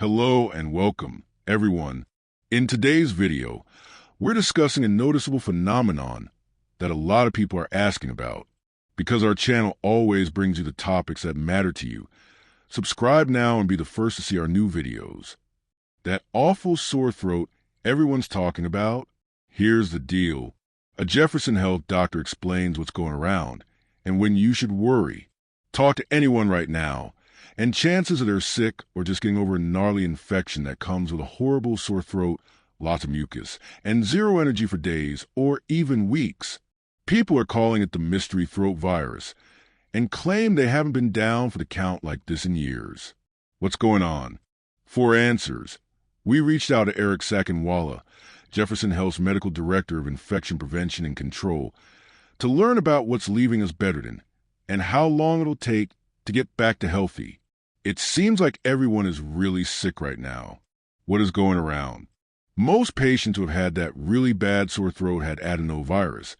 Hello and welcome, everyone. In today's video, we're discussing a noticeable phenomenon that a lot of people are asking about. Because our channel always brings you the topics that matter to you, subscribe now and be the first to see our new videos. That awful sore throat everyone's talking about? Here's the deal. A Jefferson Health doctor explains what's going around and when you should worry. Talk to anyone right now, and chances that they're sick or just getting over a gnarly infection that comes with a horrible sore throat, lots of mucus, and zero energy for days or even weeks. People are calling it the mystery throat virus and claim they haven't been down for the count like this in years. What's going on? For answers, we reached out to Eric Sakinwala, Jefferson Health's Medical Director of Infection Prevention and Control, to learn about what's leaving us bedridden and how long it'll take to get back to healthy. It seems like everyone is really sick right now. What is going around? Most patients who have had that really bad sore throat had adenovirus,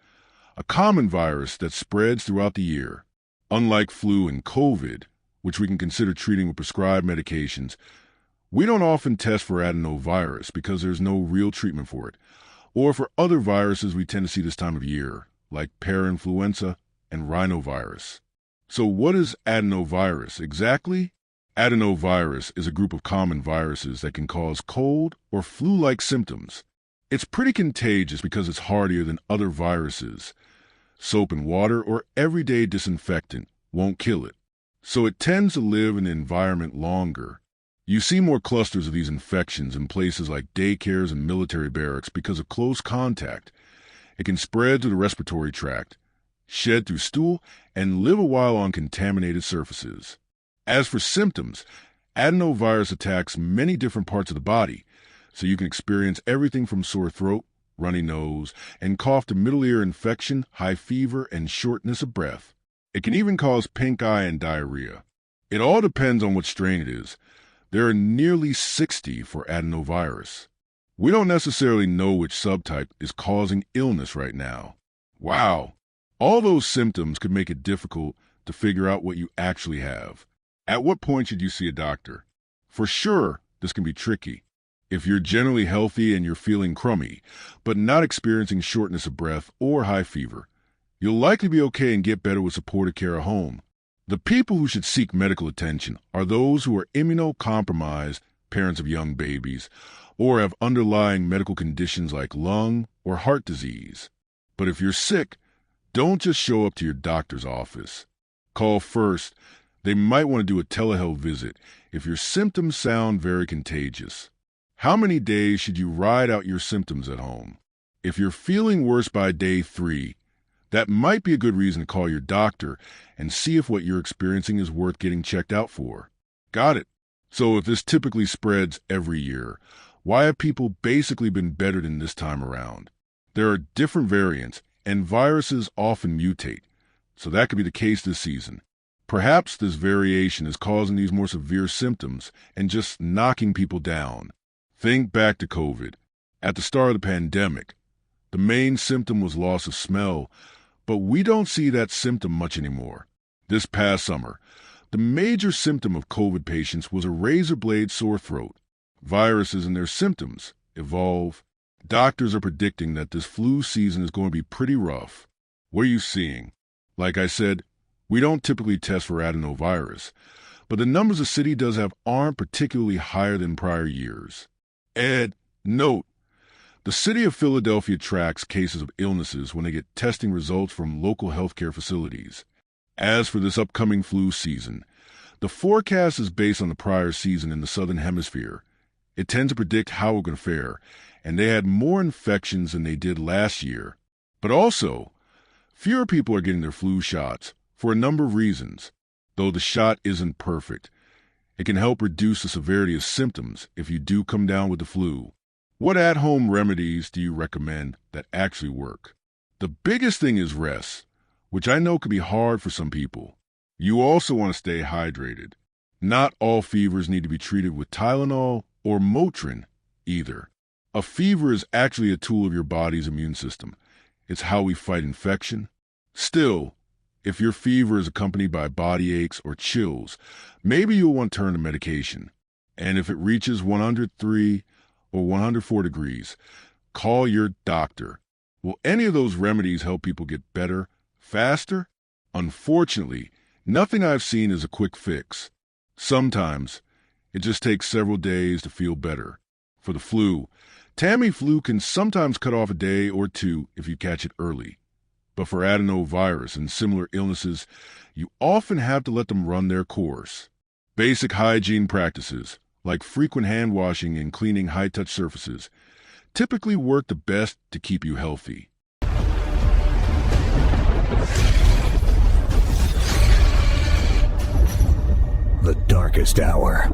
a common virus that spreads throughout the year. Unlike flu and COVID, which we can consider treating with prescribed medications, we don't often test for adenovirus because there's no real treatment for it, or for other viruses we tend to see this time of year, like parainfluenza and rhinovirus. So what is adenovirus exactly? Adenovirus is a group of common viruses that can cause cold or flu-like symptoms. It's pretty contagious because it's hardier than other viruses. Soap and water or everyday disinfectant won't kill it, so it tends to live in the environment longer. You see more clusters of these infections in places like daycares and military barracks because of close contact. It can spread through the respiratory tract, shed through stool, and live a while on contaminated surfaces. As for symptoms, adenovirus attacks many different parts of the body, so you can experience everything from sore throat, runny nose, and cough to middle ear infection, high fever, and shortness of breath. It can even cause pink eye and diarrhea. It all depends on what strain it is. There are nearly 60 for adenovirus. We don't necessarily know which subtype is causing illness right now. Wow! All those symptoms could make it difficult to figure out what you actually have. At what point should you see a doctor? For sure, this can be tricky. If you're generally healthy and you're feeling crummy, but not experiencing shortness of breath or high fever, you'll likely be okay and get better with supportive care at home. The people who should seek medical attention are those who are immunocompromised, parents of young babies, or have underlying medical conditions like lung or heart disease. But if you're sick, don't just show up to your doctor's office. Call first. They might want to do a telehealth visit if your symptoms sound very contagious. How many days should you ride out your symptoms at home? If you're feeling worse by day 3, that might be a good reason to call your doctor and see if what you're experiencing is worth getting checked out for. Got it. So if this typically spreads every year, why have people basically been better than this time around? There are different variants, and viruses often mutate, so that could be the case this season. Perhaps this variation is causing these more severe symptoms and just knocking people down. Think back to COVID. At the start of the pandemic, the main symptom was loss of smell, but we don't see that symptom much anymore. This past summer, the major symptom of COVID patients was a razor blade sore throat. Viruses and their symptoms evolve. Doctors are predicting that this flu season is going to be pretty rough. What are you seeing? Like I said, we don't typically test for adenovirus, but the numbers the city does have aren't particularly higher than prior years. Note, the city of Philadelphia tracks cases of illnesses when they get testing results from local healthcare facilities. As for this upcoming flu season, the forecast is based on the prior season in the Southern Hemisphere. It tends to predict how we're going to fare, and they had more infections than they did last year. But also, fewer people are getting their flu shots for a number of reasons. Though the shot isn't perfect, it can help reduce the severity of symptoms if you do come down with the flu. What at-home remedies do you recommend that actually work? The biggest thing is rest, which I know can be hard for some people. You also want to stay hydrated. Not all fevers need to be treated with Tylenol or Motrin either. A fever is actually a tool of your body's immune system. It's how we fight infection. Still, if your fever is accompanied by body aches or chills, maybe you'll want to turn to medication. And if it reaches 103 or 104 degrees, call your doctor. Will any of those remedies help people get better faster? Unfortunately, nothing I've seen is a quick fix. Sometimes it just takes several days to feel better. For the flu, Tamiflu can sometimes cut off a day or two if you catch it early. But for adenovirus and similar illnesses, you often have to let them run their course. Basic hygiene practices, like frequent hand washing and cleaning high-touch surfaces, typically work the best to keep you healthy. The darkest hour.